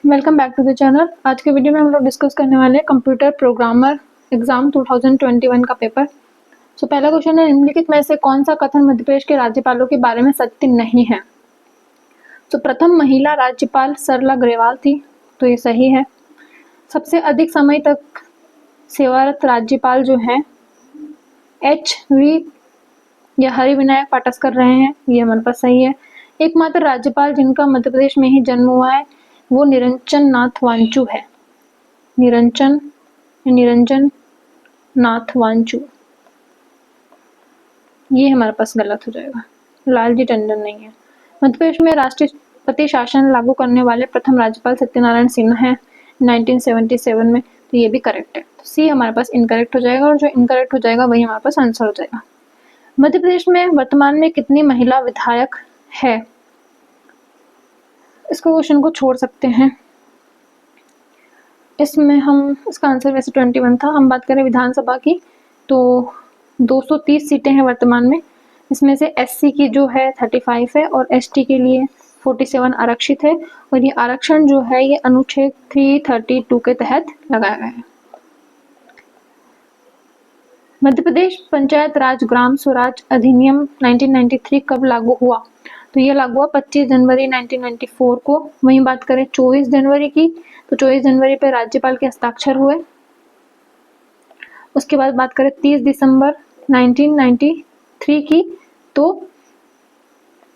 Welcome back to the channel. आज के video में हम लोग डिस्कस करने वाले हैं कंप्यूटर प्रोग्रामर एग्जाम 2021 का पेपर। पहला क्वेश्चन है, निम्नलिखित में से कौन सा कथन मध्य प्रदेश के राज्यपालों के बारे में सत्य नहीं है। प्रथम महिला राज्यपाल सरला ग्रेवाल थी, तो ये सही है। सबसे अधिक समय तक सेवारत राज्यपाल जो है HV या हरिविनायक पाटस्कर रहे हैं, ये हमारे पास सही है। एकमात्र राज्यपाल जिनका मध्य प्रदेश में ही जन्म हुआ है वो निरंजन नाथ वांचू है। निरंजन नाथ वांचू, ये हमारे पास गलत हो जाएगा। लालजी टंडन नहीं है। मध्य प्रदेश में राष्ट्रपति शासन लागू करने वाले प्रथम राज्यपाल सत्यनारायण सिन्हा है 1977 में, तो ये भी करेक्ट है। तो सी हमारे पास इनकरेक्ट हो जाएगा और जो इनकरेक्ट हो जाएगा वही हमारे पास आंसर हो जाएगा। मध्य प्रदेश में वर्तमान में कितनी महिला विधायक है, इसको क्वेश्चन को छोड़ सकते हैं। इसमें हम इसका आंसर वैसे 21 था। हम बात करें विधानसभा की तो 230 सीटें हैं वर्तमान में। इसमें से SC की जो है 35 है और ST के लिए 47 आरक्षित है और ये आरक्षण जो है ये अनुच्छेद 332 के तहत लगाया गया है। मध्य प्रदेश पंचायत राज ग्राम स्वराज अधिनियम 1993 कब लागू हुआ, तो ये लागू हुआ 25 जनवरी 1994 को। वहीं बात करें 24 जनवरी की तो 24 जनवरी पर राज्यपाल के हस्ताक्षर हुए। उसके बाद बात करें 30 दिसंबर 1993 की तो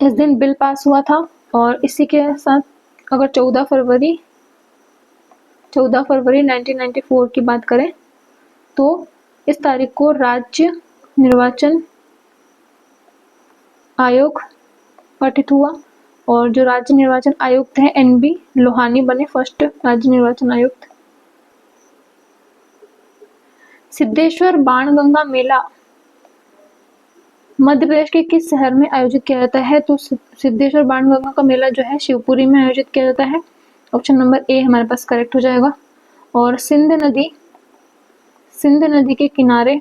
इस दिन बिल पास हुआ था। और इसी के साथ अगर 14 फरवरी 1994 की बात करें तो इस तारीख को राज्य निर्वाचन आयोग गठित हुआ और जो राज्य निर्वाचन आयुक्त हैं NB लोहानी बने फर्स्ट राज्य निर्वाचन आयुक्त। सिद्धेश्वर बाणगंगा मेला मध्य प्रदेश के किस शहर में आयोजित किया जाता है, तो सिद्धेश्वर बाणगंगा का मेला जो है शिवपुरी में आयोजित किया जाता है। ऑप्शन नंबर A हमारे पास करेक्ट हो जाएगा। और सिंध नदी के किनारे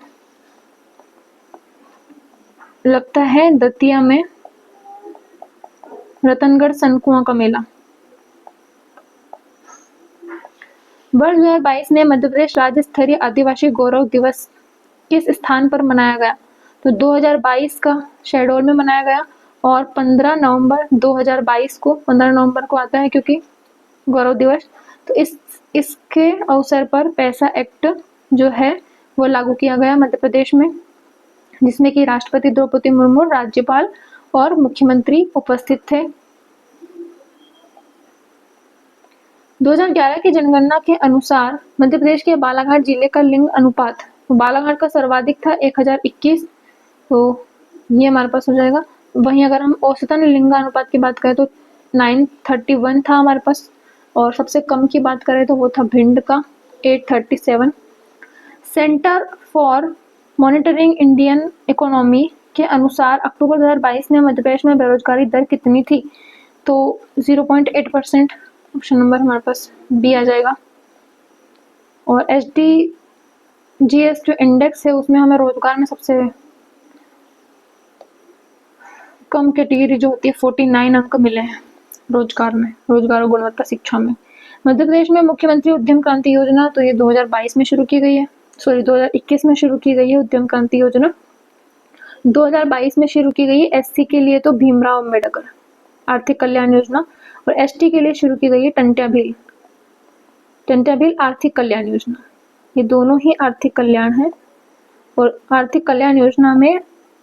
लगता है दतिया में रतनगढ़ सनकुआ का मेला। वर्ष 2022 में मध्य प्रदेश राज्य स्तरीय आदिवासी गौरव दिवस किस स्थान पर मनाया गया, तो 2022 का शहडोल में मनाया गया और 15 नवंबर 2022 को 15 नवंबर को आता है क्योंकि गौरव दिवस। तो इसके अवसर पर पैसा एक्ट जो है वो लागू किया गया मध्य प्रदेश में, जिसमें कि राष्ट्रपति द्रौपदी मुर्मू, राज्यपाल और मुख्यमंत्री उपस्थित थे। 2011 की जनगणना के अनुसार मध्य प्रदेश के बालाघाट जिले का लिंग अनुपात, तो बालाघाट का सर्वाधिक था 1021, तो ये हमारे पास हो जाएगा। वहीं अगर हम औसतन लिंगानुपात की बात करें तो 931 था हमारे पास और सबसे कम की बात करें तो वो था भिंड का 837। Centre for monitoring Indian economy के अनुसार अक्टूबर 2022 में मध्य प्रदेश में बेरोजगारी दर कितनी थी, तो 0.8%। ऑप्शन नंबर हमारे पास B आ जाएगा। और SDGs जो इंडेक्स है उसमें हमें रोजगार में सबसे कम कैटेगरी जो होती है 49 अंक मिले हैं रोजगार और गुणवत्ता शिक्षा में। मध्य प्रदेश में मुख्यमंत्री उद्यम क्रांति योजना, तो ये 2022 में शुरू की गई है, 2021 में शुरू की गई है उद्यम क्रांति योजना। 2022 में शुरू की गई है SC के लिए तो भीमराव अम्बेडकर आर्थिक कल्याण योजना और ST के लिए शुरू की गई है टंट्या भील आर्थिक कल्याण योजना। ये दोनों ही आर्थिक कल्याण है और आर्थिक कल्याण योजना में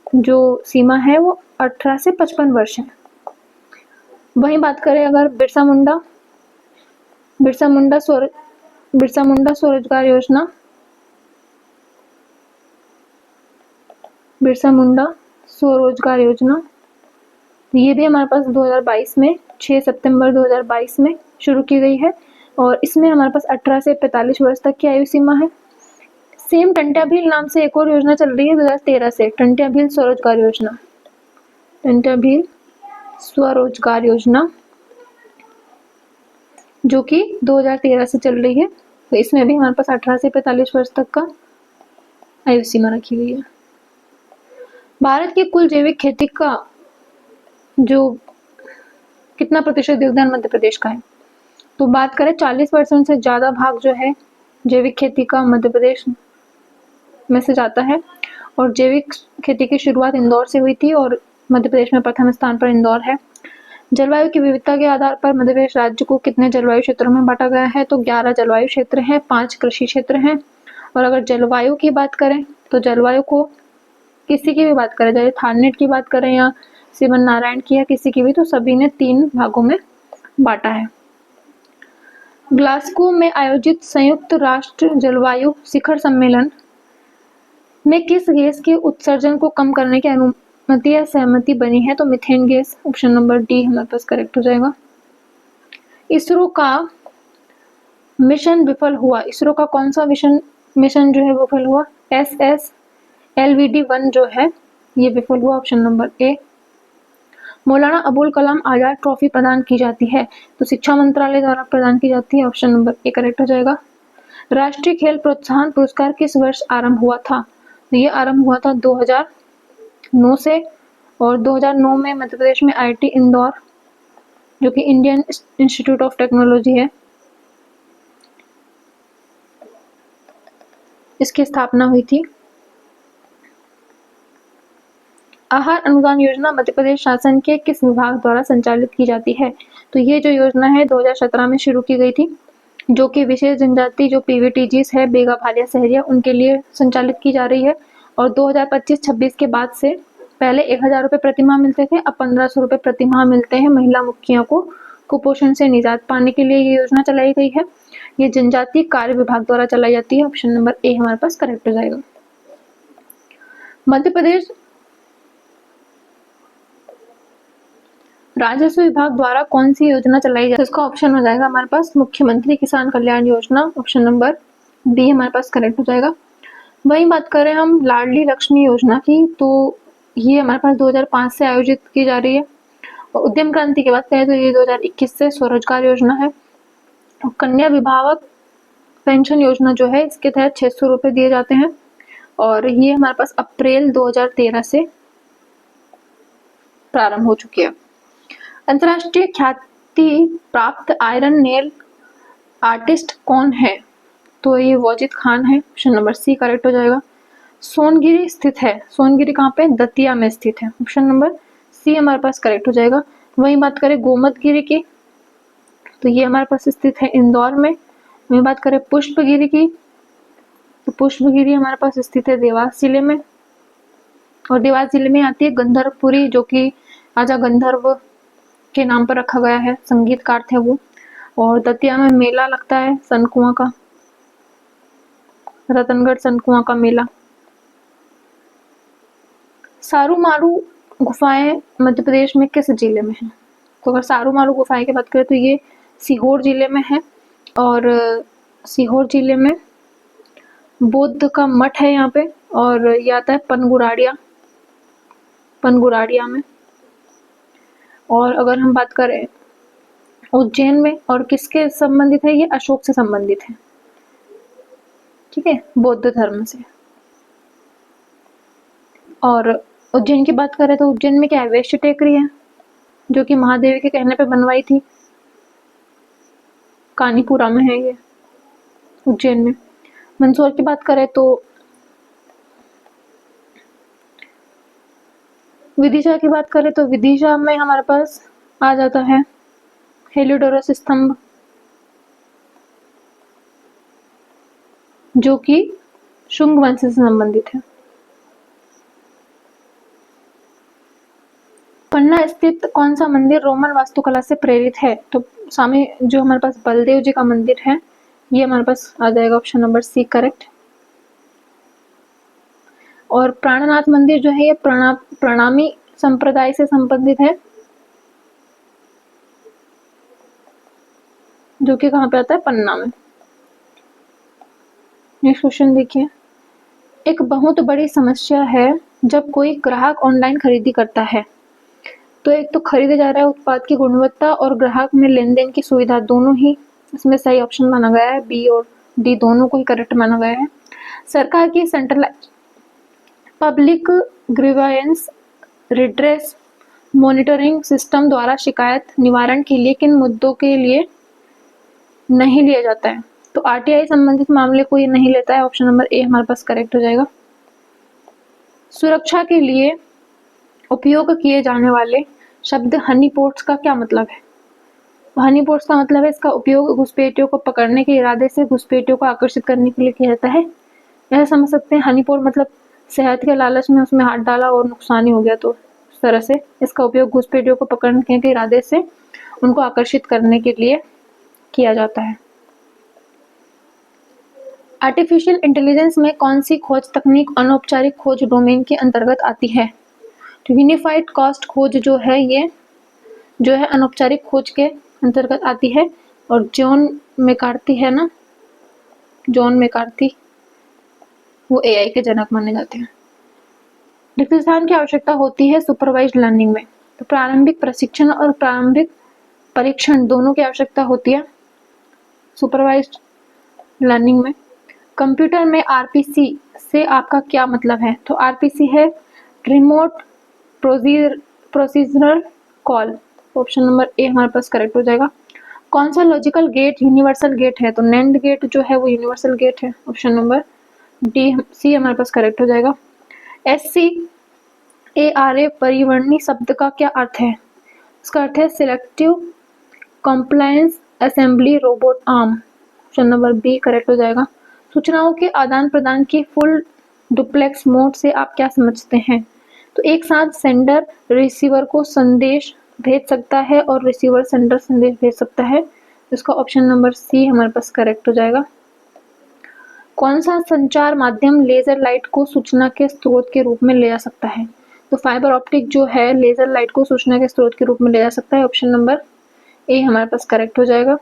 जो सीमा है वो 18 से 55 वर्ष है। वहीं बात करें अगर बिरसा मुंडा स्वरोजगार योजना, ये भी हमारे पास 2022 में 6 सितंबर 2022 में शुरू की गई है और इसमें हमारे पास 18 से 45 वर्ष तक की आयु सीमा है। सेम टंट्या भील नाम से एक और योजना चल रही है 2013 से, टंट्या भील स्वरोजगार योजना जो कि 2013 से चल रही है। तो इसमें भी हमारे पास 18 से 45 वर्ष तक का आयु सीमा रखी गई है। भारत की कुल जैविक खेती का जो कितना प्रतिशत योगदान मध्य प्रदेश का है, तो बात करें 40% से ज़्यादा भाग जो है जैविक खेती का मध्य प्रदेश में से जाता है, और जैविक खेती की शुरुआत इंदौर से हुई थी और मध्य प्रदेश में प्रथम स्थान पर इंदौर है। जलवायु की विविधता के आधार पर मध्य प्रदेश राज्य को कितने जलवायु क्षेत्रों में बांटा गया है, तो 11 जलवायु क्षेत्र हैं, 5 कृषि क्षेत्र हैं। और अगर जलवायु की बात करें तो जलवायु को किसी की भी बात करें, चाहे थारनेट की बात करें या श्रीमन नारायण की या किसी की भी, तो सभी ने 3 भागों में बांटा है। ग्लासगो में आयोजित संयुक्त राष्ट्र जलवायु शिखर सम्मेलन में किस गैस के उत्सर्जन को कम करने की अनुमति या सहमति बनी है, तो methane gas. Option number D हमारे पास करेक्ट हो जाएगा। इसरो का मिशन विफल हुआ, इसरो का कौन सा मिशन जो है विफल हुआ, SSLVD-1 जो है ये विफल हुआ। Option number A. Maulana Abul Kalam Azad trophy प्रदान की जाती है, तो शिक्षा मंत्रालय द्वारा प्रदान की जाती है। ऑप्शन नंबर ए करेक्ट हो जाएगा। राष्ट्रीय खेल प्रोत्साहन पुरस्कार किस वर्ष आरंभ हुआ था, तो ये आरंभ हुआ था 2009 से, और 2009 में मध्य प्रदेश में IIT इंदौर जो कि इंडियन इंस्टीट्यूट ऑफ टेक्नोलॉजी है, इसकी स्थापना हुई थी। आहार अनुदान योजना मध्य प्रदेश शासन के किस विभाग द्वारा संचालित की जाती है, तो ये जो योजना है 2017 में शुरू की गई थी, जो कि विशेष जनजाति जो PVTGs है, बेगा भालिया सहरिया, उनके लिए संचालित की जा रही है। और 2025-26 के बाद से पहले 1000 रुपये प्रतिमाह मिलते थे, अब 1500 रुपये प्रतिमाह मिलते हैं महिला मुखिया को कुपोषण से निजात पाने के लिए ये योजना चलाई गई है। ये जनजातीय कार्य विभाग द्वारा चलाई जाती है। ऑप्शन नंबर ए हमारे पास करेक्ट हो जाएगा। मध्य प्रदेश राजस्व विभाग द्वारा कौन सी योजना चलाई जाती है, इसका ऑप्शन हो जाएगा हमारे पास मुख्यमंत्री किसान Kalyan Yojana. Option number B हमारे पास करेक्ट हो जाएगा। वही बात करें हम लाडली लक्ष्मी योजना की, तो ये हमारे पास 2005 से आयोजित की जा रही है। और उद्यम क्रांति की बात करें तो ये 2021 से स्वरोजगार योजना है। और कन्या विभावक पेंशन योजना जो है, इसके तहत 600 रुपये दिए जाते हैं, और ये हमारे पास अप्रैल 2013 से प्रारंभ हो चुकी है। अंतर्राष्ट्रीय ख्याति प्राप्त आयरन नेल आर्टिस्ट कौन है, तो ये वाजिद खान है। ऑप्शन नंबर सी करेक्ट हो जाएगा। सोनगिरी स्थित है, सोनगिरी कहाँ पे, दतिया में स्थित है। ऑप्शन नंबर सी हमारे पास करेक्ट हो जाएगा। वही बात करें गोमतगिरी की, तो ये हमारे पास स्थित है इंदौर में। वही बात करें पुष्पगिरी की, तो पुष्पगिरी हमारे पास स्थित है देवास जिले में, और देवास जिले में आती है गंधर्वपुरी, जो कि राजा गंधर्व के नाम पर रखा गया है, संगीतकार थे वो। और दतिया में मेला लगता है सनकुआ का, रतनगढ़ सनकुआ का मेला। सारू मारू गुफाएं मध्य प्रदेश में किस जिले में है, तो अगर सारू मारू गुफाएं की बात करें तो ये सीहोर जिले में है, और सीहोर जिले में बौद्ध का मठ है यहाँ पे, और ये आता है पनगुराड़िया में। और अगर हम बात करें उज्जैन में, और किसके संबंधित है, ये अशोक से संबंधित है, ठीक है, बौद्ध धर्म से। और उज्जैन की बात करें तो उज्जैन में क्या है, वैश्य टेकरी है, जो कि महादेवी के कहने पे बनवाई थी, कानीपुरा में है ये उज्जैन में। मंदसौर की बात करें तो विदिशा की बात करें तो विदिशा में हमारे पास आ जाता है हेलियोडोरस स्तंभ, जो कि शुंग वंश से संबंधित है। पन्ना स्थित कौन सा मंदिर रोमन वास्तुकला से प्रेरित है, तो सामने जो हमारे पास बलदेव जी का मंदिर है, ये हमारे पास आ जाएगा। Option number C correct. और प्राणनाथ मंदिर जो है, ये प्रणामी संप्रदाय से संबंधित है, जो कि कहाँ पे आता है, पन्ना में। नेक्स्ट क्वेश्चन देखिए। एक बहुत बड़ी समस्या है जब कोई ग्राहक ऑनलाइन खरीदी करता है, तो एक तो खरीदे जा रहा है उत्पाद की गुणवत्ता और ग्राहक में लेन देन की सुविधा, दोनों ही इसमें सही ऑप्शन माना गया है। बी और डी दोनों को ही करेक्ट माना गया है। सरकार की centralised public grievance redress monitoring system द्वारा शिकायत निवारण के लिए किन मुद्दों के लिए नहीं लिया जाता है। तो आरटीआई संबंधित मामले को ये नहीं लेता है। ऑप्शन नंबर ए हमारे पास करेक्ट हो जाएगा। सुरक्षा के लिए उपयोग किए जाने वाले शब्द हनी पोट्स का क्या मतलब है? हनी पोट्स का मतलब है इसका उपयोग घुसपैठियों को पकड़ने के इरादे से घुसपैठियों को आकर्षित करने के लिए किया जाता है। यह समझ सकते हैं हनी पोट मतलब सेहत के लालच में उसमें हाथ डाला और नुकसान ही हो गया। तो इस तरह से इसका उपयोग घुसपैठियों को पकड़ने के इरादे से उनको आकर्षित करने के लिए किया जाता है। आर्टिफिशियल इंटेलिजेंस में कौन सी खोज तकनीक अनौपचारिक खोज डोमेन के अंतर्गत आती है? तो यूनिफाइड कॉस्ट खोज जो है ये जो है अनौपचारिक खोज के अंतर्गत आती है। और जॉन मैकार्थी है ना, जॉन मैकार्थी, वो एआई के जनक माने जाते हैं। रिक्त स्थान की आवश्यकता होती है सुपरवाइज्ड लर्निंग में। तो प्रारंभिक प्रशिक्षण और प्रारंभिक परीक्षण दोनों की आवश्यकता होती है सुपरवाइज्ड लर्निंग में। कंप्यूटर में आरपीसी से आपका क्या मतलब है? तो आरपीसी है remote procedural call. Option number A हमारे पास करेक्ट हो जाएगा। कौन सा लॉजिकल गेट यूनिवर्सल गेट है? तो नैंड गेट जो है वो यूनिवर्सल गेट है। ऑप्शन नंबर डी सी हमारे पास करेक्ट हो जाएगा। SCARA परिवर्णी शब्द का क्या अर्थ है? इसका अर्थ है selective compliance assembly robot arm. Option number B correct हो जाएगा। सूचनाओं के आदान प्रदान की फुल डुप्लेक्स मोड से आप क्या समझते हैं? तो एक साथ सेंडर रिसीवर को संदेश भेज सकता है और रिसीवर सेंडर संदेश भेज सकता है। इसका ऑप्शन नंबर सी हमारे पास करेक्ट हो जाएगा। कौन सा संचार माध्यम लेजर लाइट को सूचना के स्रोत के रूप में ले जा सकता है? तो फाइबर ऑप्टिक जो है लेजर लाइट को सूचना के स्रोत के रूप में ले जा सकता है। ऑप्शन नंबर ए हमारे पास करेक्ट हो जाएगा।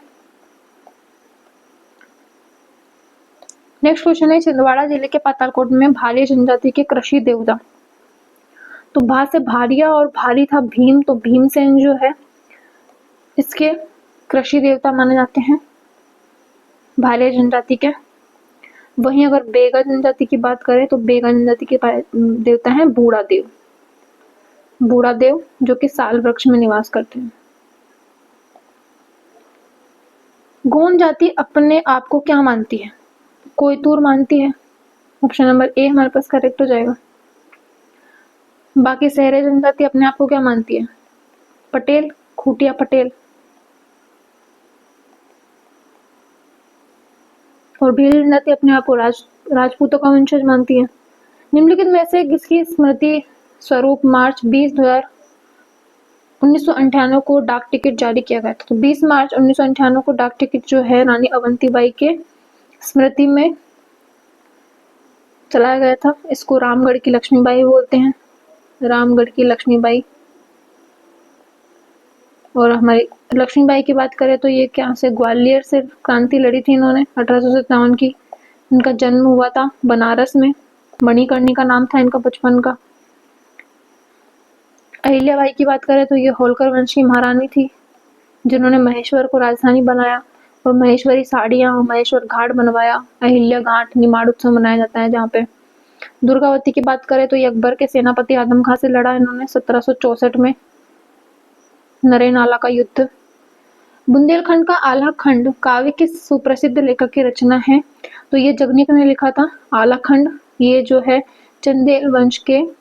नेक्स्ट क्वेश्चन है छिंदवाड़ा जिले के पातालकोट में भारी जनजाति के कृषि देवता। तो भा से भारिया और भारी था भीम, तो भीमसेन जो है इसके कृषि देवता माने जाते हैं भारिया जनजाति के। वहीं अगर बेगा जनजाति की बात करें तो बेगा जनजाति के देवता हैं बूढ़ा देव, बूढ़ा देव जो कि साल वृक्ष में निवास करते हैं। गोंड जाति अपने आप को क्या मानती है? कोयतूर मानती है। ऑप्शन नंबर ए हमारे पास करेक्ट हो जाएगा। बाकी सहरे जनजाति अपने आप को क्या मानती है? पटेल, खूटिया पटेल। और भील जनजाति अपने आप को राजपूतों का वंशज मानती है। निम्नलिखित में से किसकी स्मृति स्वरूप मार्च 1998 को डाक टिकट जारी किया गया था? तो 20 मार्च 1998 को डाक टिकट जो है रानी अवंतीबाई के स्मृति में चलाया गया था। इसको रामगढ़ की लक्ष्मीबाई बोलते हैं, रामगढ़ की लक्ष्मीबाई। और हमारी लक्ष्मीबाई की बात करें तो ये क्या से ग्वालियर से क्रांति लड़ी थी इन्होंने 1857 की। इनका जन्म हुआ था बनारस में। मणिकर्णिका नाम था इनका बचपन का। अहिल्याबाई की बात करें तो ये होलकर वंश की महारानी थी जिन्होंने महेश्वर को राजधानी बनाया और महेश्वरी साड़ियां और महेश्वर घाट बनवाया। अहिल्या घाट निमाड़ उत्सव मनाया जाता है जहाँ पे। दुर्गावती की बात करें तो ये अकबर के सेनापति आदम खां से लड़ा इन्होंने 1764 में नरे नाला का युद्ध। बुंदेलखंड का आला खंड काव्य किस सुप्रसिद्ध लेखक की रचना है? तो ये जगनीक ने लिखा था आला खंड। ये जो है चंदेल वंश के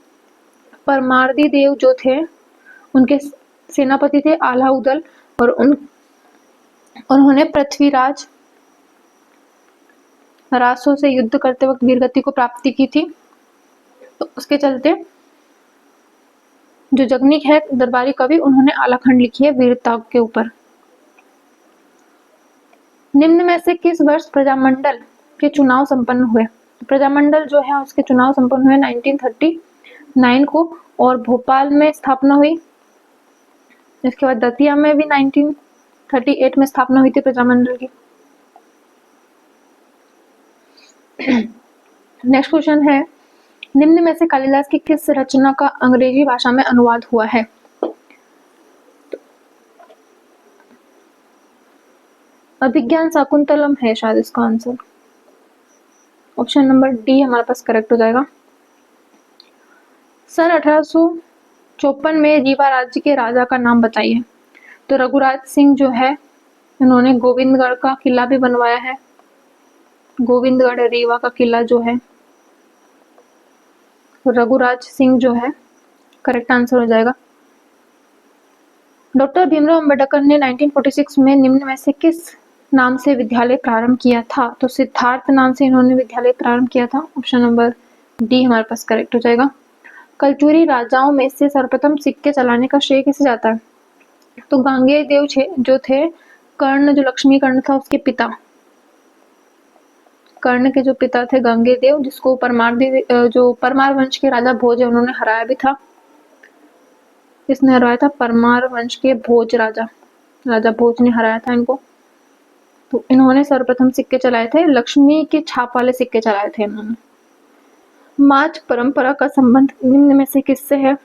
परमार्दी देव जो थे उनके सेनापति थे आला उदल और उन्होंने पृथ्वीराज रासो से युद्ध करते वक्त वीरगति को प्राप्ति की थी। तो उसके चलते जो जगनीक है दरबारी कवि उन्होंने आला खंड लिखी है वीरता के ऊपर। निम्न में से किस वर्ष प्रजामंडल के चुनाव संपन्न हुए? प्रजामंडल जो है उसके चुनाव संपन्न हुए 1939 को और भोपाल में स्थापना हुई। इसके बाद दतिया में भी 1938 में स्थापना हुई थी प्रजामंडल की। नेक्स्ट क्वेश्चन है निम्न में से कालिदास की किस रचना का अंग्रेजी भाषा में अनुवाद हुआ है? अभिज्ञान शाकुंतलम है शायद इसका आंसर। ऑप्शन नंबर डी हमारे पास करेक्ट हो जाएगा। सन 1854 में रीवा राज्य के राजा का नाम बताइए। तो रघुराज सिंह जो है इन्होंने गोविंदगढ़ का किला भी बनवाया है, गोविंदगढ़ रीवा का किला जो है। रघुराज सिंह जो है करेक्ट आंसर हो जाएगा। डॉक्टर भीमराव अंबेडकर ने 1946 में निम्न में से किस नाम से विद्यालय प्रारंभ किया था? तो सिद्धार्थ नाम से इन्होंने विद्यालय प्रारंभ किया था। ऑप्शन नंबर डी हमारे पास करेक्ट हो जाएगा। कलचुरी राजाओं में से सर्वप्रथम सिक्के चलाने का श्रेय किसे जाता है? तो गांगेय देव जो थे, कर्ण जो लक्ष्मी कर्ण था उसके पिता, कर्ण के जो पिता थे गांगेय देव, जिसको जो परमार वंश के राजा भोज है उन्होंने हराया भी था। किसने हराया था? परमार वंश के भोज राजा भोज ने हराया था इनको। तो इन्होंने सर्वप्रथम सिक्के चलाए थे, लक्ष्मी के छाप वाले सिक्के चलाए थे इन्होंने। माच परंपरा का संबंध निम्न में से किससे है?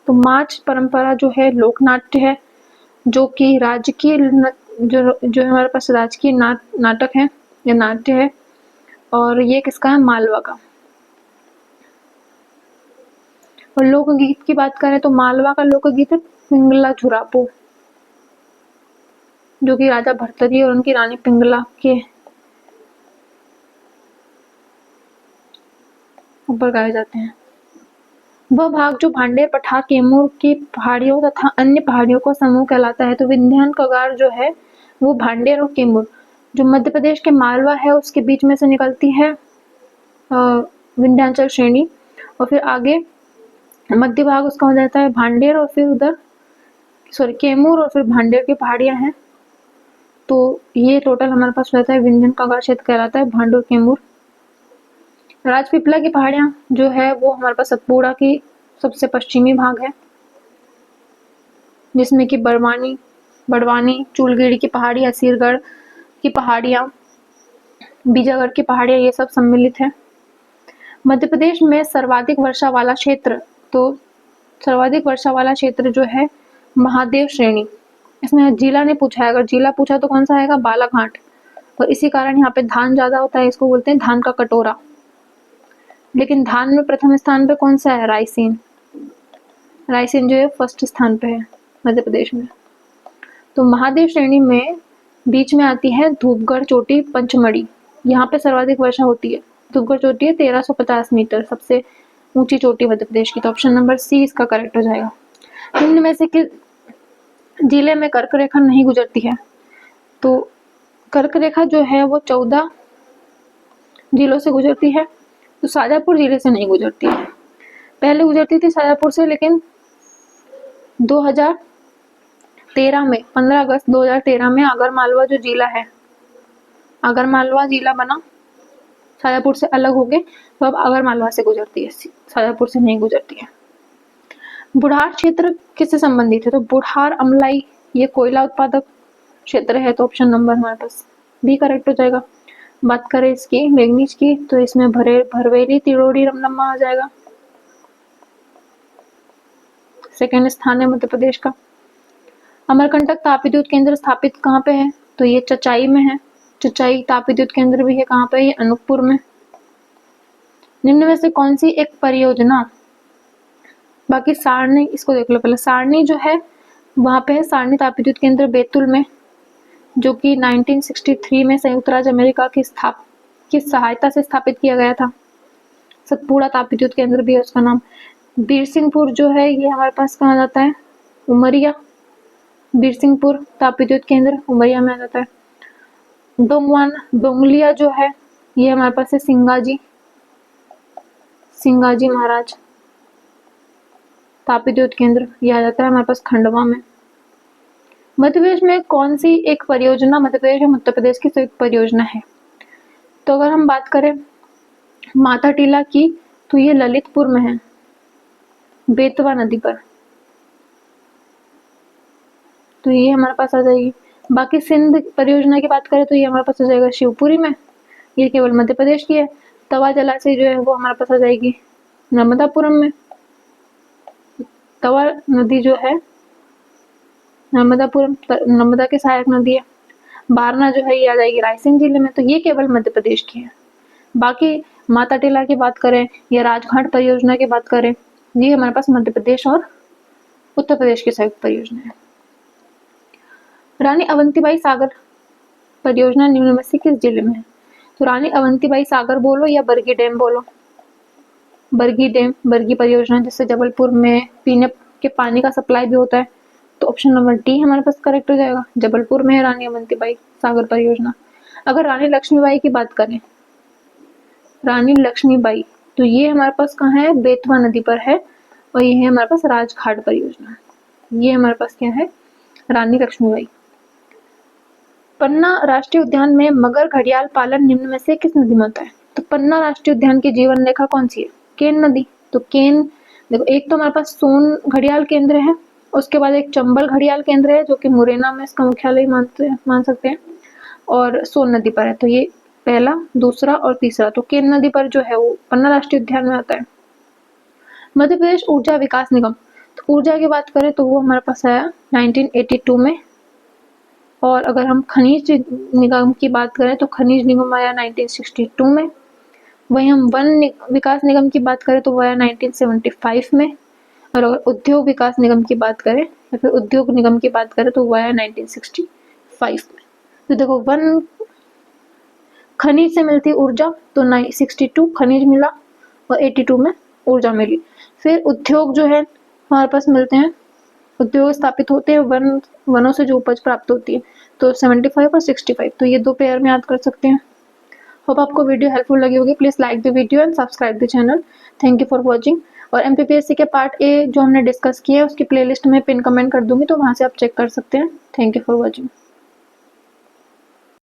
तो माच परंपरा जो है लोकनाट्य है, जो कि राजकीय जो हमारे पास राजकीय नाटक है या नाट्य है, और ये किसका है? मालवा का। और लोकगीत की बात करें तो मालवा का लोकगीत है पिंगला झुरापो, जो कि राजा भर्तृहरि और उनकी रानी पिंगला के ऊपर गाए जाते हैं। वह भाग जो भांडेर पठार कैमूर की पहाड़ियों तथा अन्य पहाड़ियों का समूह कहलाता है। तो विंध्यान कगार जो है वो भांडेर और कैमूर जो मध्य प्रदेश के मालवा है उसके बीच में से निकलती है विंध्याचल श्रेणी, और फिर आगे मध्य भाग उसका हो जाता है भांडेर, और फिर उधर कैमूर और फिर भांडेर की पहाड़ियां हैं। तो ये टोटल हमारे पास रहता है विंध्यन कगार क्षेत्र कहलाता है, भांडुर कैमूर। राजपीपला की पहाड़ियां जो है वो हमारे पास सतपुड़ा की सबसे पश्चिमी भाग है, जिसमें कि बड़वानी, चूलगेड़ी की पहाड़ी, असीरगढ़ की पहाड़ियां, बीजागढ़ की पहाड़ियां, ये सब सम्मिलित है। मध्य प्रदेश में सर्वाधिक वर्षा वाला क्षेत्र, तो सर्वाधिक वर्षा वाला क्षेत्र जो है महादेव श्रेणी। इसमें जिला ने पूछा है, अगर जिला पूछा तो कौन सा आएगा? बालाघाट। तो इसी कारण यहाँ पे धान ज्यादा होता है, इसको बोलते हैं धान का कटोरा। लेकिन धान में प्रथम स्थान पे कौन सा है? रायसेन। रायसेन जो है फर्स्ट स्थान पे है मध्य प्रदेश में। तो महादेव श्रेणी में बीच में आती है धूपगढ़ चोटी पंचमढ़ी, यहाँ पे सर्वाधिक वर्षा होती है। धूपगढ़ चोटी है 1350 मीटर, सबसे ऊंची चोटी मध्य प्रदेश की। तो ऑप्शन नंबर सी इसका करेक्ट हो जाएगा। निम्न में से किस जिले में कर्क रेखा नहीं गुजरती है? तो कर्क रेखा जो है वो 14 जिलों से गुजरती है। तो शाजापुर जिले से नहीं गुजरती है, पहले गुजरती थी शाजापुर से, लेकिन 2013 में 15 अगस्त 2013 में आगरमालवा जो जिला है, आगरमालवा जिला बना, शाजापुर से अलग हो गए, तो अब आगरमालवा से गुजरती है, शाजापुर से नहीं गुजरती है। बुढ़ार क्षेत्र किससे संबंधित है? तो बुढ़ार अमलाई ये कोयला उत्पादक क्षेत्र है, तो ऑप्शन नंबर हमारे पास बी करेक्ट हो जाएगा। बात करें इसकी मैग्नीज की, तो इसमें भरवेली तिरोड़ी रमनम्मा आ जाएगा, सेकेंड स्थान है मध्य प्रदेश का। अमरकंटक तापविद्युत केंद्र स्थापित कहाँ पे है? तो ये चचाई में है, चचाई तापविद्युत केंद्र भी है कहाँ पे? ये अनूपपुर में। निम्न में से कौन सी एक परियोजना, बाकी सारणी इसको देख लो पहले, सारणी जो है वहां पे है सारणी तापविद्युत केंद्र बैतूल में, जो कि 1963 में संयुक्त राज्य अमेरिका की सहायता से स्थापित किया गया था। सतपुड़ा तापविद्युत केंद्र भी है उसका नाम। बीरसिंहपुर जो है ये हमारे पास कहाँ जाता है? उमरिया। बीरसिंहपुर तापविद्युत केंद्र उमरिया में आ जाता है। डोंगलिया जो है ये हमारे पास है सिंगाजी महाराज तापविद्युत केंद्र, ये आ जाता है हमारे पास खंडवा में। मध्य प्रदेश में कौन सी एक परियोजना मध्य प्रदेश और उत्तर प्रदेश की संयुक्त परियोजना है? तो अगर हम बात करें माता टीला की, तो ये ललितपुर में है, बेतवा नदी पर, तो ये हमारे पास आ जाएगी। बाकी सिंध परियोजना की बात करें तो ये हमारे पास आ जाएगा शिवपुरी में, ये केवल मध्य प्रदेश की है। तवा जलाशय जो है वो हमारे पास आ जाएगी नर्मदापुरम में। तवा नदी जो है नर्मदा की सहायक नदी है। बारना जो है ये आ जाएगी रायसेन जिले में, तो ये केवल मध्य प्रदेश की है। बाकी माता टीला की बात करें या राजघाट परियोजना की बात करें, ये हमारे पास मध्य प्रदेश और उत्तर प्रदेश की संयुक्त परियोजना है। रानी अवंतीबाई सागर परियोजना निम्न में से किस जिले में है? तो रानी अवंतीबाई सागर बोलो या बरगी डैम बोलो। बरगी डैम, बरगी परियोजना जिससे जबलपुर में पीने के पानी का सप्लाई भी होता है। तो ऑप्शन नंबर डी हमारे पास करेक्ट हो जाएगा, जबलपुर में है रानी अवंतीबाई सागर परियोजना। अगर रानी लक्ष्मीबाई की बात करें, रानी लक्ष्मीबाई, तो ये हमारे पास कहाँ है, बेतवा नदी पर है, और ये है हमारे पास राजघाट परियोजना। ये हमारे पास क्या है, रानी लक्ष्मीबाई। पन्ना राष्ट्रीय उद्यान में मगर घड़ियाल पालन निम्न में से किस नदी में होता है? तो पन्ना राष्ट्रीय उद्यान की जीवन रेखा कौन सी है? केन नदी। तो केन, देखो एक तो हमारे पास सोन घड़ियाल केंद्र है, उसके बाद एक चंबल घड़ियाल केंद्र है जो कि मुरैना में इसका मुख्यालय मान सकते हैं, और सोन नदी पर है। तो ये पहला, दूसरा और तीसरा, तो केन नदी पर जो है वो पन्ना राष्ट्रीय उद्यान में आता है। मध्य प्रदेश ऊर्जा विकास निगम, तो ऊर्जा की बात करें तो वो हमारे पास आया 1982 में। और अगर हम खनिज निगम की बात करें तो खनिज निगम आया 1962 में। वहीं हम वन विकास निगम की बात करें तो वो आया 1975 में। और अगर उद्योग विकास निगम की बात करें या फिर उद्योग निगम की बात करें तो वो आया 1965 में। तो देखो, वन खनिज से मिलती ऊर्जा, तो 62 खनिज मिला और 82 में ऊर्जा मिली। फिर उद्योग जो है हमारे पास मिलते हैं, उद्योग स्थापित होते हैं वनों से जो उपज प्राप्त होती है, तो 75 और 65, तो ये दो पेयर में याद कर सकते हैं। होप आपको वीडियो हेल्पफुल लगी होगी। Please like the video and subscribe the channel. Thank you for watching. और एमपीपीएससी के पार्ट ए जो हमने डिस्कस किया है उसकी प्लेलिस्ट में पिन कमेंट कर दूंगी, तो वहां से आप चेक कर सकते हैं। Thank you for watching.